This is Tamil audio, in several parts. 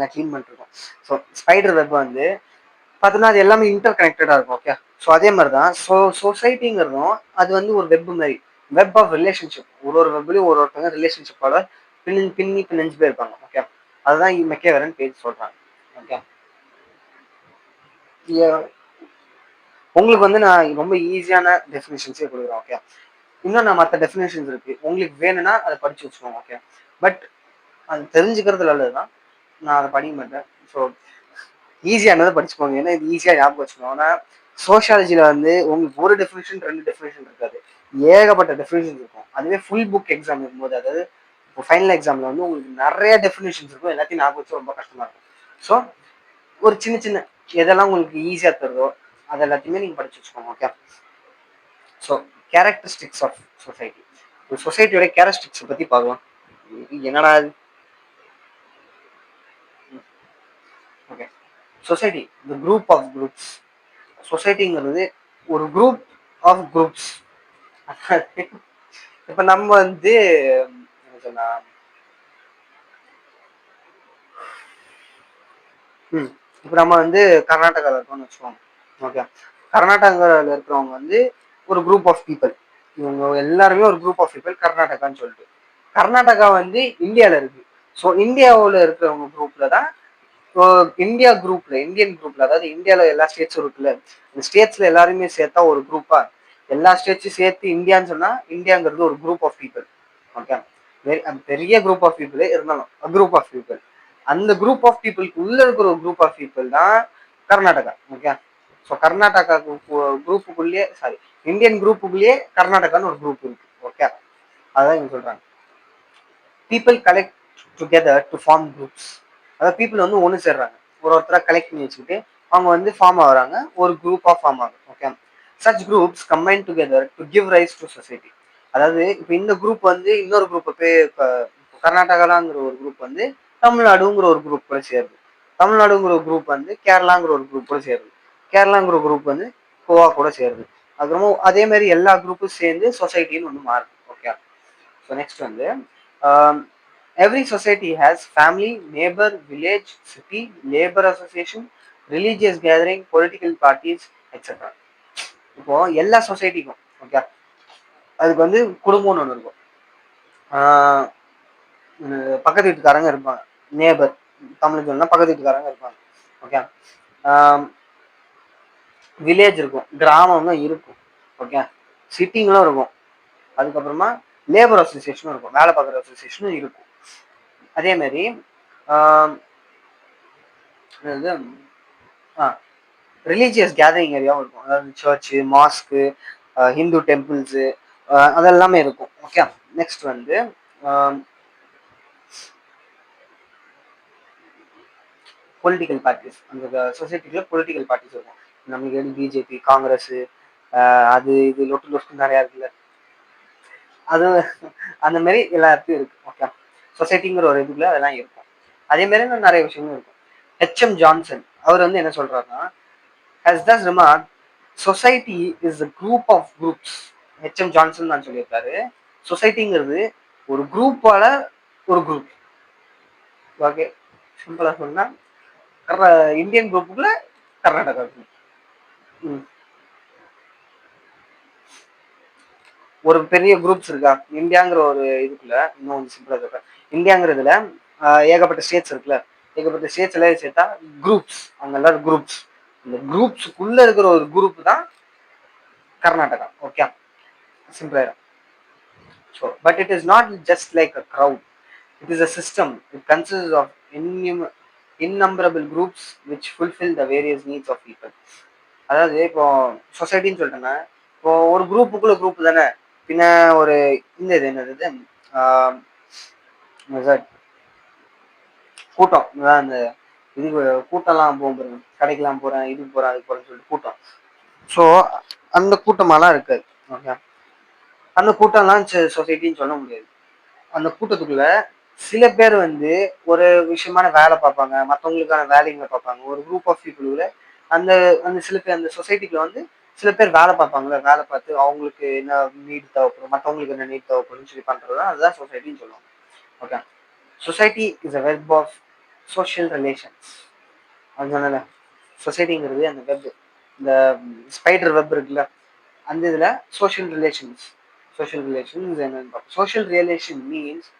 எல்லாம் க்ளீன் பண்ணிருக்கோம். ஸோ ஸ்பைடர் வெப் வந்து பார்த்தோன்னா அது எல்லாமே இன்டர் கனெக்டடாக இருக்கும். ஓகே, ஸோ அதே மாதிரி தான் சொசைட்டிங்கிறதும் அது வந்து ஒரு வெப் மாதிரி, வெப் ஆஃப் ரிலேஷன்ஷிப். ஒரு வெப்லையும் ஒருத்தவங்க ரிலேஷன்ஷிப்போட பின்னி பிணைஞ்சு போயிருப்பாங்க. ஓகே, அதுதான் மெக்கேவரன் பேஜ் சொல்றாங்க. ஓகே, உங்களுக்கு வந்து நான் ரொம்ப ஈஸியான டெஃபினேஷன்ஸே கொடுக்குறேன். ஓகே, இன்னும் நான் மற்ற டெஃபினேஷன்ஸ் இருக்கு, உங்களுக்கு வேணும்னா அதை படிச்சு வச்சுக்கோங்க. ஓகே, பட் அது தெரிஞ்சுக்கிறது நல்லதுதான், நான் அதை படிக்க மாட்டேன். ஸோ ஈஸியானதை படிச்சுக்கோங்க, ஏன்னா இது ஈஸியாக ஞாபகம் வச்சுக்கணும். ஆனால் சோஷியாலஜியில் வந்து உங்களுக்கு ஒரு டெஃபினேஷன் 2 டெஃபினேஷன் இருக்காது, ஏகப்பட்ட டெஃபினேஷன் இருக்கும். அதுவே ஃபுல் புக் எக்ஸாம் இருக்கும்போது, அதாவது இப்போ ஃபைனல் எக்ஸாமில் வந்து உங்களுக்கு நிறைய டெஃபினேஷன்ஸ் இருக்கும், எல்லாத்தையும் ஞாபகம் வச்சு ரொம்ப கஷ்டமாக இருக்கும். ஸோ ஒரு சின்ன சின்ன எதெல்லாம் உங்களுக்கு ஈஸியாக தருதோ அது எல்லாத்தையுமே நீங்கள் படிச்சு வச்சுக்கோங்க. Okay, so characteristics of society. சொசைட்டியோட கேரக்டரிஸ்டிக்ஸை பற்றி பார்க்கலாம். என்னடா அது? Okay, society the group of groups. சொசைட்டிங்கிறது ஒரு குரூப் ஆஃப் குரூப்ஸ். இப்போ நம்ம வந்து என்ன சொன்னா, இப்போ நம்ம வந்து கர்நாடகாவில் இருக்கோம்னு வச்சுக்கோங்க. ஓகே, கர்நாடகாவில் இருக்கிறவங்க வந்து ஒரு குரூப் ஆஃப் பீப்புள். இவங்க எல்லாருமே ஒரு குரூப் ஆஃப் பீப்புள் கர்நாடகான்னு சொல்லிட்டு. கர்நாடகா வந்து இந்தியாவில் இருக்கு. ஸோ இந்தியாவில் இருக்கிறவங்க குரூப்ல தான் இந்தியன் குரூப்ல, அதாவது இந்தியாவில் எல்லா ஸ்டேட்ஸும் இருக்குல்ல, இந்த ஸ்டேட்ஸ்ல எல்லாருமே சேர்த்தா ஒரு குரூப்பா, எல்லா ஸ்டேட்ஸும் சேர்த்து இந்தியான்னு சொன்னா இந்தியாங்கிறது ஒரு குரூப் ஆஃப் பீப்புள். ஓகே, பெரிய குரூப் ஆஃப் பீப்புளே இருந்தாலும் குரூப் ஆஃப் பீப்புள், அந்த குரூப் ஆஃப் பீப்புளுக்கு உள்ள இருக்கிற ஒரு குரூப் ஆஃப் பீப்புள் தான் கர்நாடகா. ஓகே, ஸோ கர்நாடகா குரூப்புக்குள்ளேயே, சாரி, இந்தியன் குரூப்புக்குள்ளேயே கர்நாடகான்னு ஒரு குரூப் இருக்கு. ஓகே, அதான் இவங்க சொல்றாங்க. People collect together to form groups. அதாவது பீப்புள் வந்து ஒன்று சேர்றாங்க, ஒருத்தராக கலெக்ட் பண்ணி வச்சுக்கிட்டு அவங்க வந்து ஃபார்ம் ஆகுறாங்க, ஒரு குரூப்பாக ஃபார்ம் ஆகும். Okay, such groups combine together to give rice to society. அதாவது இப்போ இந்த குரூப் வந்து இன்னொரு குரூப்பை போய் இப்போ கர்நாடகாலாங்கிற ஒரு குரூப் வந்து தமிழ்நாடுங்கிற ஒரு குரூப் கூட சேருது, தமிழ்நாடுங்கிற ஒரு குரூப் வந்து கேரளாங்கிற ஒரு குரூப் கூட சேருது, கேரளாங்கிற ஒரு குரூப் வந்து கோவா கூட சேருது. அதுக்கப்புறமா அதே மாதிரி எல்லா குரூப்பும் சேர்ந்து சொசைட்டின்னு ஒன்று மாறுது. ஓகே, ஸோ நெக்ஸ்ட் வந்து every society has family, neighbor, village, city, labor association, religious gathering, political parties, etc. இப்போ எல்லா சொசைட்டிக்கும், ஓகே, அதுக்கு வந்து குடும்பம்னு ஒன்று இருக்கும். பக்கத்து வீட்டுக்காரங்க இருப்பாங்க, நேபர், தமிழ் சொல்லலாம் பக்கத்து வீட்டுக்காரங்க இருப்பாங்க. ஓகே, வில்லேஜ் இருக்கும், கிராமம் இருக்கும். ஓகே, சிட்டிங்களும் இருக்கும். அதுக்கப்புறமா லேபர் அசோசியேஷனும் இருக்கும், வேலை பார்க்குற அசோசியேஷனும் இருக்கும். அதே மாதிரி ரிலீஜியஸ் கேதரிங் ஏரியாவும் இருக்கும், அதாவது சர்ச்சு, மாஸ்க்கு, ஹிந்து டெம்பிள்ஸு, அதெல்லாமே இருக்கும். ஓகே, நெக்ஸ்ட் வந்து பொலிட்டிக்கல் பார்ட்டிஸ். அந்த சொசைட்டிக்குள்ள பொலிட்டிக்கல் பார்ட்டிஸ் இருக்கும். நமக்கு வந்து பிஜேபி, காங்கிரஸ், அது இது லொட்டு நிறையா இருக்குல்ல, அது அந்த மாதிரி எல்லாத்தையும் இருக்கு. ஓகே, சொசைட்டிங்கிற ஒரு இதுக்குள்ள அதெல்லாம் இருக்கும். அதே மாதிரி இன்னும் நிறைய விஷயங்களும் இருக்கும். ஹெச்எம் ஜான்சன் அவர் வந்து என்ன சொல்றாருன்னா, has thus remarked, society is a group of groups. HM Johnson தான் சொல்லியிருக்காரு, சொசைட்டிங்கிறது ஒரு குரூப்பால ஒரு குரூப். ஓகே, சிம்பிளா சொன்னா இந்தியன் குரூப்புக்குள்ள கர்நாடகா குரூப். ஒரு பெரிய குரூப்ஸ் இருக்கா இந்தியாங்கிற ஒரு இதுக்குள்ள, இன்னும் கொஞ்சம் சிம்பிளா சொல்றேன், இந்தியாங்கிறதுல ஏகப்பட்ட ஸ்டேட்ஸ் இருக்குல்ல, ஏகப்பட்ட ஸ்டேட்ஸ் எல்லாம் சேர்த்தா குரூப்ஸ், அவங்க எல்லாரும் குரூப்ஸ். இந்த குரூப்ஸுக்குள்ள இருக்கிற ஒரு குரூப் தான் கர்நாடகா. ஓகே, சிம்பிளா. So but it is not just like a crowd, it is a system. It consist of innumerable groups which fulfill the various needs of people. அதாவது இப்போ சொசைட்டின்னு சொல்லிட்டேன்னா, இப்போ ஒரு குரூப்புக்குள்ள குரூப் தானே, பின்ன ஒரு இந்த இது என்னது கூட்டம், அந்த இது கூட்டம்லாம் போகிறேன், கடைக்கெல்லாம் போறேன், இதுக்கு போறேன், அதுக்கு போறேன்னு சொல்லிட்டு கூட்டம். ஸோ அந்த கூட்டமெல்லாம் இருக்காது. ஓகே, அந்த கூட்டம்லாம் சொசைட்டின்னு சொல்ல முடியாது. அந்த கூட்டத்துக்குள்ள சில பேர் வந்து ஒரு விஷயமான வேலை பார்ப்பாங்க, மற்றவங்களுக்கான வேலைங்களை பார்ப்பாங்க. ஒரு குரூப் ஆஃப் பீப்புளுக்குள்ள அந்த அந்த சில பேர் அந்த சொசைட்டிக்குள்ள வந்து சில பேர் வேலை பார்ப்பாங்களே, வேலை பார்த்து அவங்களுக்கு என்ன நீட் தேவைப்படும், மற்றவங்களுக்கு என்ன நீட் தேவைப்படும்னு சொல்லி பண்றது தான், அதுதான் சொசைட்டின்னு சொல்லுவாங்க. Okay, society is a web of social relations. அது சொன்னல சொசைட்டிங்கிறது அந்த வெப், இந்த ஸ்பைடர் வெப் இருக்குல்ல, அந்த இதில் சோஷியல் ரிலேஷன்ஸ். சோஷியல் ரிலேஷன்ஸ் என்னன்னு பார்ப்போம். சோஷியல் ரிலேஷன் மீன்ஸ்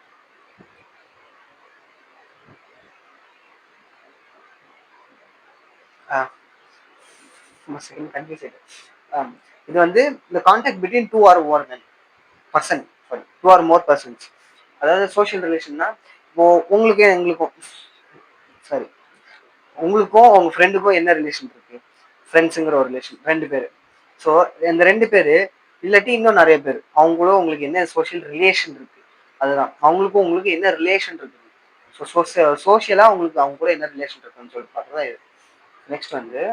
கன்ஃபியூஸ் ஆயிடும். இது வந்து இந்த contact between two or more person, sorry two or more persons. அதாவது சோஷியல் ரிலேஷன்னா இப்போ உங்களுக்கும் எங்களுக்கும், சாரி உங்களுக்கும் உங்க ஃப்ரெண்டுக்கும் என்ன ரிலேஷன் இருக்கு? ஃப்ரெண்ட்ஸுங்கிற ஒரு ரிலேஷன், ரெண்டு பேர். ஸோ இந்த ரெண்டு பேர் இல்லாட்டி இன்னும் நிறைய பேர், அவங்களும் உங்களுக்கு என்ன சோஷியல் ரிலேஷன் இருக்கு, அதுதான் அவங்களுக்கும் உங்களுக்கு என்ன ரிலேஷன் இருக்குது. ஸோ சோஷியலா உங்களுக்கு அவங்க கூட என்ன ரிலேஷன் இருக்குன்னு சொல்லிட்டு பார்த்தா இது. நெக்ஸ்ட் வந்து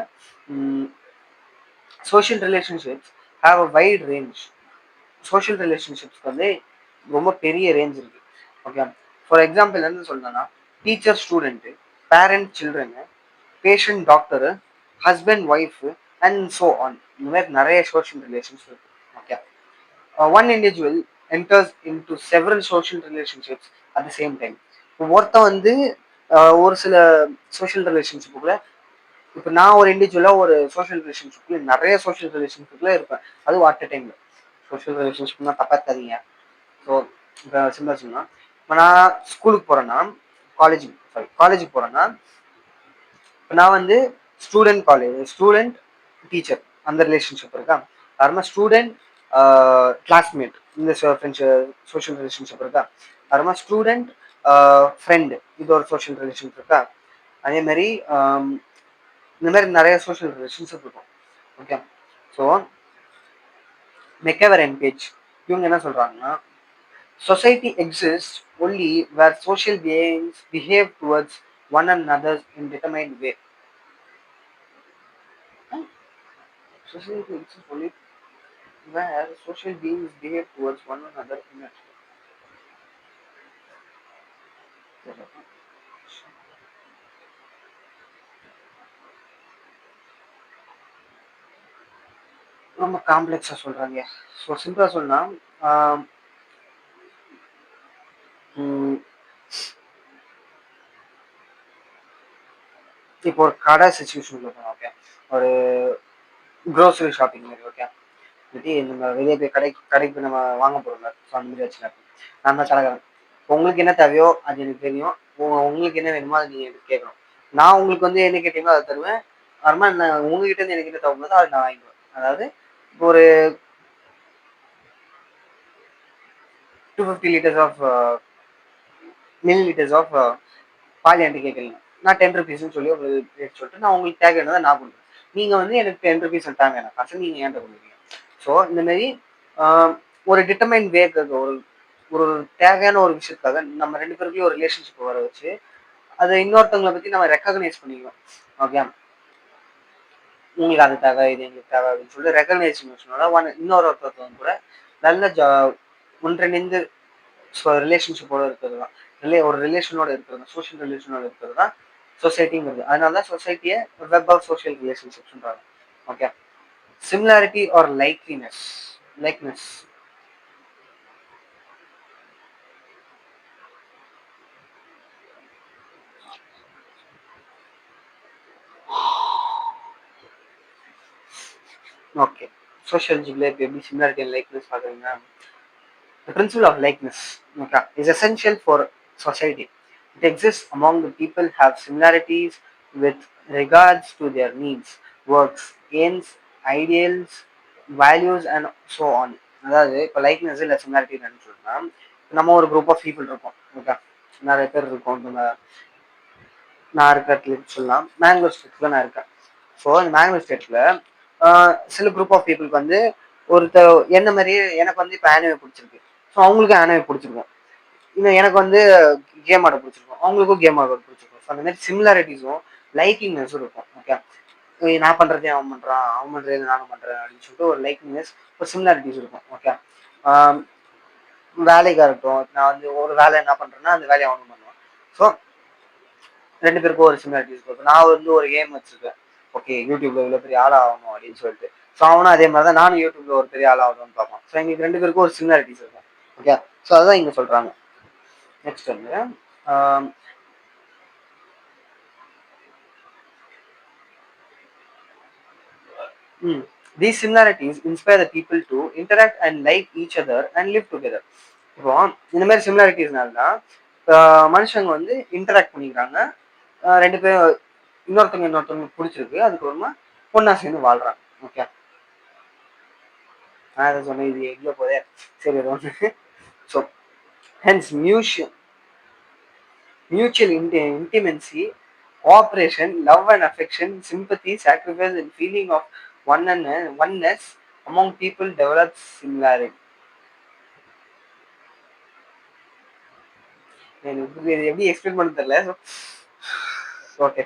social relationships have a wide range. Social ரிலேஷன்ஷிப்ஸ்க்கு வந்து ரொம்ப பெரிய ரேஞ்ச் இருக்கு. ஓகே, ஃபார் எக்ஸாம்பிள் என்ன சொல்லணும்னா teacher student, parent children, patient doctor, husband wife and so on. இந்த மாதிரி நிறைய சோஷியல் ரிலேஷன்ஸ் இருக்கு. Okay, one individual enters into several social relationships at the same time. ஒருத்தன் வந்து ஒரு சில சோஷியல் ரிலேஷன்ஷிப்புக்குள்ள, இப்போ நான் ஒரு இண்டிவிஜுவலா ஒரு சோஷியல் ரிலேஷன்ஷிப்ல நிறைய சோஷியல் ரிலேஷன்ஷிப்ல இருப்பேன். அதுவும் அட் அ டைம்ல. சோஷியல் ரிலேஷன்ஷிப்னா தப்பா தரீங்க. ஸோ இப்போ சிம்பிளா சொல்லலாம், இப்போ நான் ஸ்கூலுக்கு போறேன்னா, காலேஜுக்கு போறேன்னா, இப்போ நான் வந்து ஸ்டூடெண்ட் டீச்சர் அந்த ரிலேஷன்ஷிப் இருக்கா. அப்புறமா ஸ்டூடெண்ட் கிளாஸ்மேட் இந்த சோஷியல் ரிலேஷன்ஷிப் இருக்கா. அப்புறமா ஸ்டூடெண்ட் ஃப்ரெண்டு இது ஒரு சோஷியல் ரிலேஷன்ஷிப் இருக்கா. அதே மாதிரி இந்த மாதிரி நிறைய சோஷியல் ரிலேஷன்ஷிப் இருக்கும். ஓகே, ஸோ மெக்கவர் அண்ட் பேஜ் இவங்க என்ன சொல்றாங்கன்னா, society exists only where social beings behave towards one another in determined way. Society exists only where social beings behave towards one another in a ரொம்ப காம்ப்ளெக்ஸா சொல்றாங்க. ஸோ சிம்பிளா சொன்னா இப்போ ஒரு கடை சுச்சுவேஷன் இருக்கும். ஓகே, ஒரு க்ரோசரி ஷாப்பிங் மாதிரி. ஓகே, பற்றி நம்ம வெளியே போய் கடைக்கு நம்ம வாங்க போகிறோம்ல. ஸோ அந்த மாதிரி வச்சுக்கலாம். நான் தான் கடைக்காரன். உங்களுக்கு என்ன தேவையோ அது எனக்கு தெரியும். உங்களுக்கு என்ன வேணுமோ அது நீங்கள் எனக்கு கேட்கணும். நான் உங்களுக்கு வந்து என்ன கேட்டீங்களோ அதை தருவேன். அப்புறமா நான் உங்ககிட்ட இருந்து எனக்கு என்ன தேவைப்படுதோ அதை நான் வாங்கிக்குவேன். அதாவது இப்போ ஒரு 250 liters of millilitres of பால் என்கிட்ட கேட்குறீங்க. நான் 10 rupeesன்னு சொல்லி ஒரு ரேட் சொல்லிட்டு நான் உங்களுக்கு தேவையானதை நான் கொடுக்குறேன். நீங்கள் வந்து எனக்கு 10 rupees தாங்க எனக்கு காசு நீங்கள் என்கிட்ட கொடுக்குறீங்க. ஸோ இந்த மாதிரி ஒரு டிட்டர்மைன் வேக்காக ஒரு ஒரு தேவையான ஒரு விஷயத்துக்காக நம்ம ரெண்டு பேருக்குள்ளேயும் ஒரு ரிலேஷன்ஷிப் வர வச்சு அதை இன்னொருத்தவங்களை பற்றி நம்ம ரெக்கக்னைஸ் பண்ணிக்குவோம். ஓகே, உங்களுக்கு அது தேவை, இது எங்களுக்கு தேவை அப்படின்னு சொல்லிட்டு ரெக்கக்னைசேஷனோட இன்னொருத்தவங்க கூட நல்ல ஒன்றிணைந்து ரிலேஷன்ஷிப்போட இருக்கிறது தான், ஒரு ரிலேஷனோட இருக்கிறது தான், சோஷியல் ரிலேஷனோட இருக்கிறது தான் சொசைட்டிங்கிறது. அதனால தான் சொசைட்டியை வெப் ஆஃப் சோஷியல் ரிலேஷன்ஷிப்ஸ்ன்றாங்க. Okay, similarity or likeness. Okay, சோஷியாலஜியில் இப்போ எப்படி சிமிலாரிட்டி அண்ட் லைக்னஸ் பார்க்குறீங்கன்னா, the principle of likeness, okay, is essential for society. It exists among the people have similarities with regards to their needs, works, aims, ideals, values and so on. அதாவது இப்போ லைக்னஸ் இல்லை சிமிலாரிட்டி என்னன்னு சொன்னா, நம்ம ஒரு குரூப் ஆஃப் பீப்புள் இருக்கோம். ஓகே, நிறைய பேர் இருக்கோம். நான் இருக்கிற சொல்லலாம், மேங்களூர் ஸ்டேட்ல நான் இருக்கேன். ஸோ இந்த மேங்களூர் ஸ்டேட்ல சில குரூப் ஆஃப் பீப்புளுக்கு வந்து ஒருத்தர் என்ன மாதிரியே எனக்கு வந்து இப்போ ஆனிமே பிடிச்சிருக்கு. ஸோ அவங்களுக்கு ஆனிமே பிடிச்சிருக்கும். இன்னும் எனக்கு வந்து கேம் ஆட பிடிச்சிருக்கும், அவங்களுக்கும் கேம் ஆட பிடிச்சிருக்கும். ஸோ அந்த மாதிரி சிமிலாரிட்டிஸும் லைக்கிங்னஸும் இருக்கும். ஓகே, நான் பண்ணுறதே அவன் பண்ணுறான், அவன் பண்ணுறது நானும் பண்ணுறேன் அப்படின்னு சொல்லிட்டு ஒரு லைக்கிங்னஸ், ஒரு சிமிலாரிட்டிஸ் இருக்கும். ஓகே, வேலைக்காக இருக்கட்டும், நான் வந்து ஒரு வேலை என்ன பண்ணுறேன்னா அந்த வேலையை அவனும் பண்ணுவான். ஸோ ரெண்டு பேருக்கும் ஒரு சிமிலாரிட்டிஸ் இருக்கும். நான் வந்து ஒரு கேம் வச்சிருக்கேன். ஓகே, யூடியூப்ல இவ்வளோ பெரிய ஆள் ஆகணும் அப்படின்னு சொல்லிட்டு. ஸோ அவனும் அதே மாதிரி தான் நானும் யூடியூப்ல ஒரு பெரிய ஆள் ஆகணும்னு பார்ப்போம். ஸோ எங்களுக்கு ரெண்டு பேருக்கும் ஒரு சிமிலாரிட்டிஸ் இருக்கும். ஓகே, ஸோ அதுதான் இங்கே சொல்றாங்க. நெக்ஸ்ட் வந்து These similarities inspire the people to interact and like each other and live together. இப்போ இந்த மாதிரி சிமிலாரிட்டிஸ்னால தான் மனுஷங்க வந்து இன்டராக்ட் பண்ணிக்கிறாங்க. ரெண்டு பேரும் இன்னொருத்தவங்க பிடிச்சிருக்கு, அதுக்கப்புறமா ஒன்னா சேர்ந்து வாழ்றாங்க. ஓகே, நான் எதை சொன்னேன், இது எங்கே போதே, சரி அது ஒன்று. So hence mutual intimacy, cooperation, love and affection, sympathy, sacrifice and feeling of oneness among people develops similarity. எனக்கு எப்படி எக்ஸ்பிளைன் பண்ண தெரியல. ஓகே